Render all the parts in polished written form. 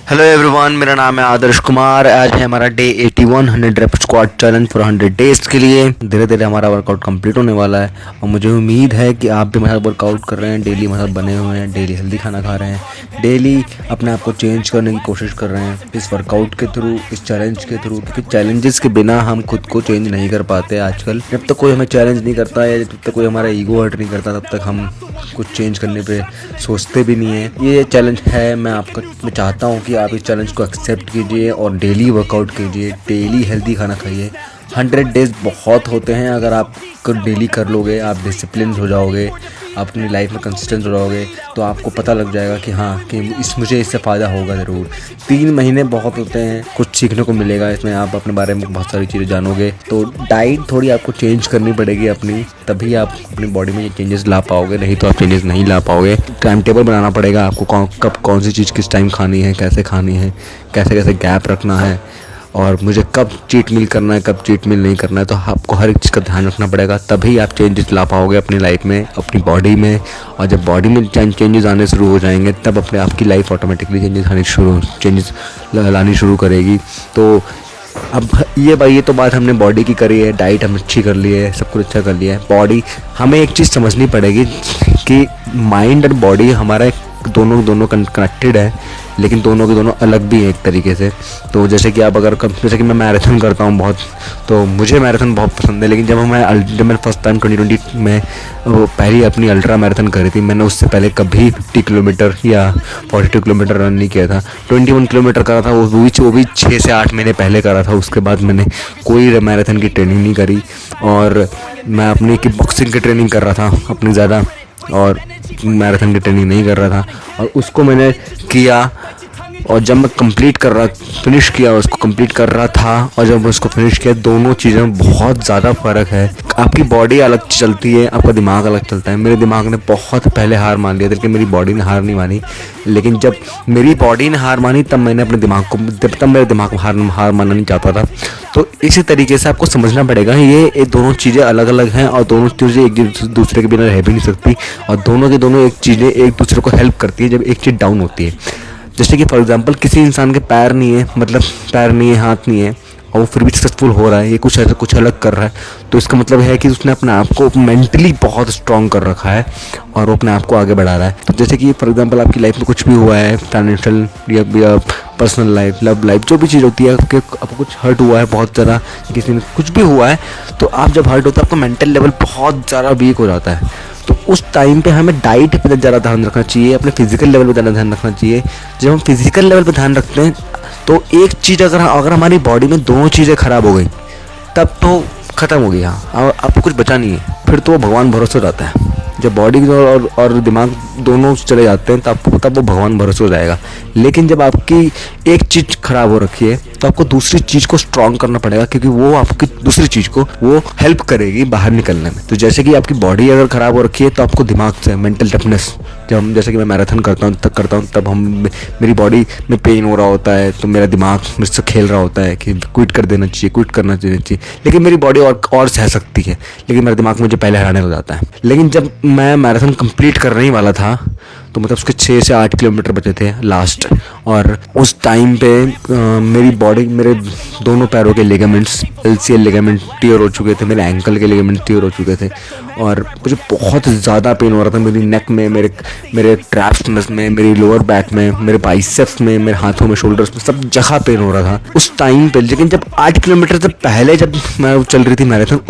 Hello everyone, मेरा नाम है आदर्श कुमार। आज है हमारा day 81 100 rape squat challenge for 100 days के लिए। धीरे धीरे हमारा वर्कआउट कंप्लीट होने वाला है और मुझे उम्मीद है कि आप भी हमारा वर्कआउट कर रहे हैं, डेली हमारा बने हुए हैं, डेली हेल्दी खाना खा रहे हैं, डेली अपने आप को चेंज करने की कोशिश कर रहे हैं इस वर्कआउट के थ्रू, इस चैलेंज के थ्रू। क्योंकि चैलेंजेस के बिना हम खुद को चेंज नहीं कर पाते आजकल। जब तक कोई हमें चैलेंज नहीं करता है, जब तक कोई हमारा ईगो हर्ट नहीं करता, तब तक हम कुछ चेंज करने पे सोचते भी नहीं है। ये चैलेंज है, मैं चाहता हूँ कि आप इस चैलेंज को एक्सेप्ट कीजिए और डेली वर्कआउट कीजिए, डेली हेल्दी खाना खाइए। 100 डेज बहुत होते हैं। अगर आप डेली कर लोगे, आप डिसिप्लिन हो जाओगे, आप अपनी लाइफ में कंसिस्टेंट हो जाओगे, तो आपको पता लग जाएगा कि हाँ, कि मुझे इससे फ़ायदा होगा ज़रूर। 3 महीने बहुत होते हैं, कुछ सीखने को मिलेगा इसमें। आप अपने बारे में बहुत सारी चीज़ें जानोगे। तो डाइट थोड़ी आपको चेंज करनी पड़ेगी अपनी, तभी आप अपनी बॉडी में ये चेंजेस ला पाओगे, नहीं तो आप चेंजेस नहीं ला पाओगे। टाइम टेबल बनाना पड़ेगा आपको, कब कौन सी चीज़ किस टाइम खानी है, कैसे खानी है, कैसे कैसे गैप रखना है, और मुझे कब चीट मील करना है, कब चीट मील नहीं करना है। तो आपको हर एक चीज़ का ध्यान रखना पड़ेगा, तभी आप चेंजेस ला पाओगे अपनी लाइफ में, अपनी बॉडी में। और जब बॉडी में चेंजेस आने शुरू हो जाएंगे, तब अपने आपकी लाइफ ऑटोमेटिकली चेंजेस लानी शुरू करेगी। तो अब ये तो बात हमने बॉडी की करी है, डाइट हम अच्छी कर ली है, सब कुछ अच्छा कर लिया है। बॉडी, हमें एक चीज़ समझनी पड़ेगी कि माइंड और बॉडी हमारा दोनों कनेक्टेड है, लेकिन दोनों के दोनों अलग भी हैं एक तरीके से। तो जैसे कि आप जैसे कि मैं मैराथन करता हूँ बहुत, तो मुझे मैराथन बहुत पसंद है। लेकिन जब मैंने फर्स्ट टाइम 2020 में पहली अपनी अल्ट्रा मैराथन करी थी, मैंने उससे पहले कभी 50 किलोमीटर या 42 किलोमीटर रन नहीं किया था। 21 किलोमीटर करा था, वो भी 6 से 8 महीने पहले करा था। उसके बाद मैंने कोई मैराथन की ट्रेनिंग नहीं करी, और मैं अपनी किक बॉक्सिंग की ट्रेनिंग कर रहा था अपनी ज़्यादा, और मैराथन की ट्रेनिंग नहीं कर रहा था। और उसको मैंने किया, और जब मैं फिनिश किया, उसको कंप्लीट कर रहा था, और जब उसको फिनिश किया, दोनों चीज़ों में बहुत ज़्यादा फ़र्क है। आपकी बॉडी अलग चलती है, आपका दिमाग अलग चलता है। मेरे दिमाग ने बहुत पहले हार मान लिया था, लेकिन मेरी बॉडी ने हार नहीं मानी। लेकिन जब मेरी बॉडी ने हार मानी, तब मैंने अपने दिमाग को, तब मेरे दिमाग में हार मानना नहीं चाहता था। तो इसी तरीके से आपको समझना पड़ेगा, ये दोनों चीज़ें अलग अलग हैं, और दोनों चीज़ें एक दूसरे के बिना रह भी नहीं सकती, और दोनों की दोनों एक चीज़ें एक दूसरे को हेल्प करती है जब एक चीज़ डाउन होती है। जैसे कि फॉर एग्जांपल, किसी इंसान के पैर नहीं है, मतलब पैर नहीं है, हाथ नहीं है, और वो फिर भी सक्सेसफुल हो रहा है, ये कुछ अलग कर रहा है, तो इसका मतलब है कि उसने अपने आप को मेंटली बहुत स्ट्रॉन्ग कर रखा है, और वो अपने आप को आगे बढ़ा रहा है। तो जैसे कि फॉर एग्जांपल, आपकी लाइफ में कुछ भी हुआ है, फाइनेंशियल या पर्सनल लाइफ, लव लाइफ, जो भी चीज़ होती है, आपको कुछ हर्ट हुआ है बहुत ज़्यादा, किसी ने कुछ भी हुआ है, तो आप जब हर्ट होता है, आपका मेंटल लेवल बहुत ज़्यादा वीक हो जाता है। तो उस टाइम पे हमें डाइट पे ज़्यादा ध्यान रखना चाहिए, अपने फिजिकल लेवल पे ज़्यादा ध्यान रखना चाहिए। जब हम फिजिकल लेवल पे ध्यान रखते हैं, तो एक चीज़ अगर हमारी बॉडी में दोनों चीज़ें ख़राब हो गई, तब तो ख़त्म हो गई। हाँ, आपको कुछ बचा नहीं है, फिर तो वो भगवान भरोसे हो जाता है। जब बॉडी और दिमाग दोनों चले जाते हैं, तब वो भगवान भरोसे हो जाएगा। लेकिन जब आपकी एक चीज़ ख़राब हो रखी है, तो आपको दूसरी चीज़ को स्ट्रॉन्ग करना पड़ेगा, क्योंकि वो आपकी दूसरी चीज़ को वो हेल्प करेगी बाहर निकलने में। तो जैसे कि आपकी बॉडी अगर ख़राब हो रखी है, तो आपको दिमाग से मेंटल टफनेस, जैसे कि मैं मैराथन करता हूँ तब मेरी बॉडी में पेन हो रहा होता है, तो मेरा दिमाग मुझसे से खेल रहा होता है कि क्विट कर देना चाहिए, क्विट करना चाहिए। लेकिन मेरी बॉडी और सह सकती है, लेकिन मेरा दिमाग मुझे पहले हराने लग जाता है। लेकिन जब मैं मैराथन कंप्लीट करने ही वाला था, तो मतलब उसके 6 से 8 किलोमीटर बचे थे लास्ट, और उस टाइम पे मेरे दोनों पैरों के लिगामेंट्स, LCL लिगामेंट टियर हो चुके थे, मेरे एंकल के लिगामेंट टियर हो चुके थे, और मुझे बहुत ज़्यादा पेन हो रहा था। मेरी नेक में, मेरे ट्रैप्स में, मेरी लोअर बैक में, मेरे बाइसेप्स में, मेरे हाथों में, शोल्डर्स में, सब जगह पेन हो रहा था उस टाइम पे। लेकिन जब 8 किलोमीटर से पहले जब मैं चल रही थी मैराथन,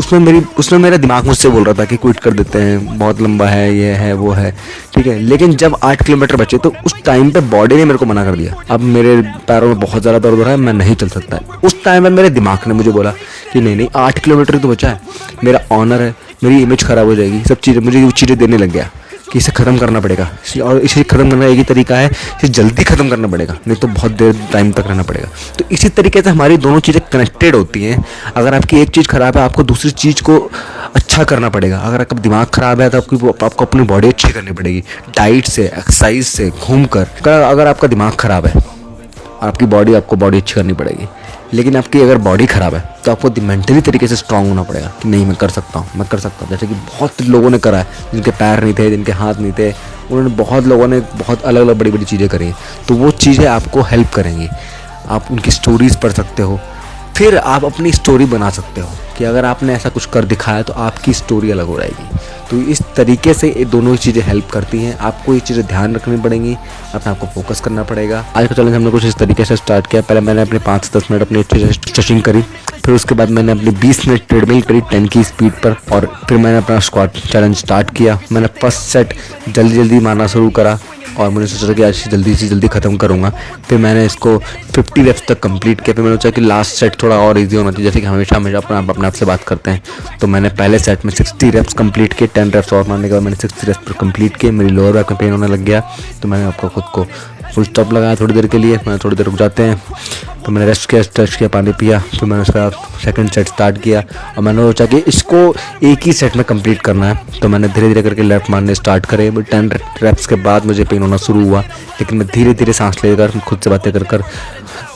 उसमें मेरा दिमाग मुझसे बोल रहा था कि क्विट कर देते हैं, बहुत लंबा है, ये है, वो है, ठीक है। लेकिन जब 8 किलोमीटर बचे, तो उस टाइम पे बॉडी ने मेरे को मना कर दिया, अब मेरे पैरों में बहुत ज़्यादा दर्द हो रहा है, मैं नहीं चल सकता। उस टाइम में मेरे दिमाग ने मुझे बोला कि नहीं, 8 किलोमीटर तो बचा है, मेरा ऑनर है, मेरी इमेज ख़राब हो जाएगी, सब चीज़ें मुझे वो चीज़ें देने लग गया कि इसे ख़त्म करना पड़ेगा, और इसे ख़त्म करने का एक ही तरीका है, इसे जल्दी ख़त्म करना पड़ेगा, नहीं तो बहुत देर टाइम तक रहना पड़ेगा। तो इसी तरीके से हमारी दोनों चीज़ें कनेक्टेड होती हैं। अगर आपकी एक चीज़ ख़राब है, आपको दूसरी चीज़ को अच्छा करना पड़ेगा। अगर आपका दिमाग ख़राब है, तो आपको अपनी बॉडी अच्छी करनी पड़ेगी, डाइट से, एक्सरसाइज से, घूम कर। अगर आपका दिमाग ख़राब है, आपकी बॉडी अच्छी करनी पड़ेगी। लेकिन आपकी अगर बॉडी ख़राब है, तो आपको मेंटली तरीके से स्ट्रांग होना पड़ेगा कि नहीं, मैं कर सकता हूँ। जैसे कि बहुत लोगों ने करा है, जिनके पैर नहीं थे, जिनके हाथ नहीं थे, उन्होंने बहुत लोगों ने बहुत अलग अलग बड़ी बड़ी चीज़ें करी, तो वो चीज़ें आपको हेल्प करेंगी। आप उनकी स्टोरीज़ पढ़ सकते हो, फिर आप अपनी स्टोरी बना सकते हो कि अगर आपने ऐसा कुछ कर दिखाया तो आपकी स्टोरी अलग हो जाएगी। तो इस तरीके से ये दोनों ही चीज़ें हेल्प करती हैं। आपको ये चीज़ें ध्यान रखनी पड़ेंगी, अपने आप को फोकस करना पड़ेगा। आज का चैलेंज हमने कुछ इस तरीके से स्टार्ट किया। पहले मैंने अपने 5 से 10 मिनट अपनी अच्छे से स्ट्रेचिंग करी, फिर उसके बाद मैंने अपनी 20 मिनट ट्रेडमिल करी 10 की स्पीड पर, और फिर मैंने अपना स्क्वाट चैलेंज स्टार्ट किया। मैंने फर्स्ट सेट जल्दी जल्दी मारना शुरू करा और मैंने सोचा कि आज जल्दी से जल्दी ख़त्म करूँगा। फिर मैंने इसको 50 रेप्स तक कंप्लीट किया। फिर मैंने सोचा कि लास्ट सेट थोड़ा और इजी होना चाहिए, जैसे कि हमेशा अपने आप से बात करते हैं। तो मैंने पहले सेट में 60 रेप्स कंप्लीट किए। 10 रेप्स और मारने के बाद मैंने 60 रेप्स पर कंप्लीट किए। मेरी लोअर बैक में पेन होने लग गया, तो मैंने आपको खुद को फुल स्टॉप लगाया थोड़ी देर के लिए। मैंने थोड़ी देर रुक जाते हैं, तो मैंने रेस्ट किया, स्ट्रेच किया, पानी पिया। फिर मैंने उसका सेकंड सेट स्टार्ट किया और मैंने सोचा कि इसको एक ही सेट में कंप्लीट करना है। तो मैंने धीरे धीरे करके लेफ्ट मारने स्टार्ट करे। बट 10 रेप्स के बाद मुझे पेन होना शुरू हुआ, लेकिन मैं धीरे धीरे सांस लेकर खुद से बातें कर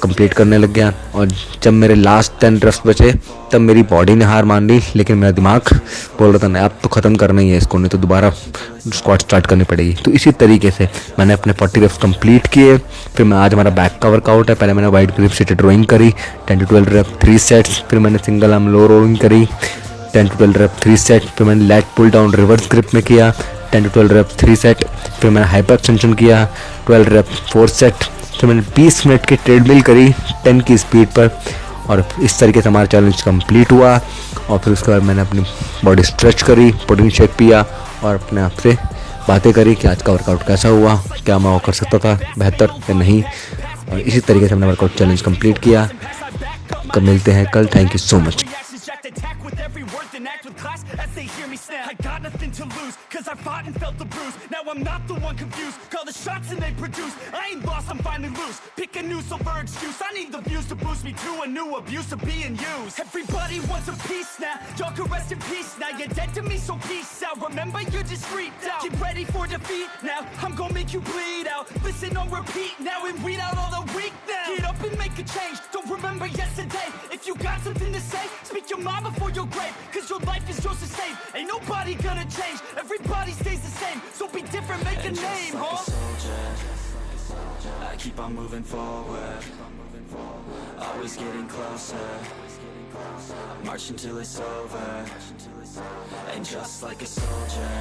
कंप्लीट करने लग गया। और जब मेरे लास्ट 10 रेप्स बचे तब मेरी बॉडी ने हार मान ली, लेकिन मेरा दिमाग बोल रहा था नहीं, अब तो ख़त्म करना ही है इसको, नहीं तो दोबारा स्क्वाट स्टार्ट करनी पड़ेगी। तो इसी तरीके से मैंने अपने 40 रेप्स कंप्लीट किए। फिर मैं आज हमारा बैक का वर्कआउट है। पहले मैंने वाइड ग्रिप सीटेड रोइंग करी 10 to 12 रेप 3 सेट्स। फिर मैंने सिंगल आर्म लो रोइंग करी 10 to 12 रेप 3 सेट। फिर मैंने lat pull down reverse grip में किया 10 to 12 रेप 3 सेट। फिर मैंने हाइपर एक्सटेंशन किया 12 रेप 4 सेट। फिर मैंने 20 मिनट की ट्रेडमिल करी 10 की स्पीड पर, और इस तरीके से हमारा चैलेंज कंप्लीट हुआ। और फिर उसके बाद मैंने अपनी बॉडी स्ट्रेच करी, प्रोटीन शेक पिया और अपने आप से बातें करी कि आज का वर्कआउट कैसा हुआ, क्या मैं वो कर सकता था बेहतर या नहीं। और इसी तरीके से हमने वर्कआउट चैलेंज कंप्लीट किया। कब मिलते हैं कल। Thank you so much. As they hear me snap, I got nothing to lose, cause I fought and felt the bruise. Now I'm not the one confused, call the shots and they produce. I ain't lost, I'm finally loose, pick a new silver excuse. I need the views to boost me to a new abuse of being used. Everybody wants a piece now, y'all can rest in peace now. You're dead to me, so peace out. Remember you're just freaked out, get ready for defeat now. I'm gonna make you bleed out, listen on repeat now and weed out all the weak now. Get up and make a change, don't remember yesterday. If you got something to say, speak your mind before your grave, cause your life is yours to save. Ain't nobody gonna change, everybody stays the same. So be different, make a name, huh? Like a soldier, I keep on moving forward, always getting closer, marching till it's over. And just like a soldier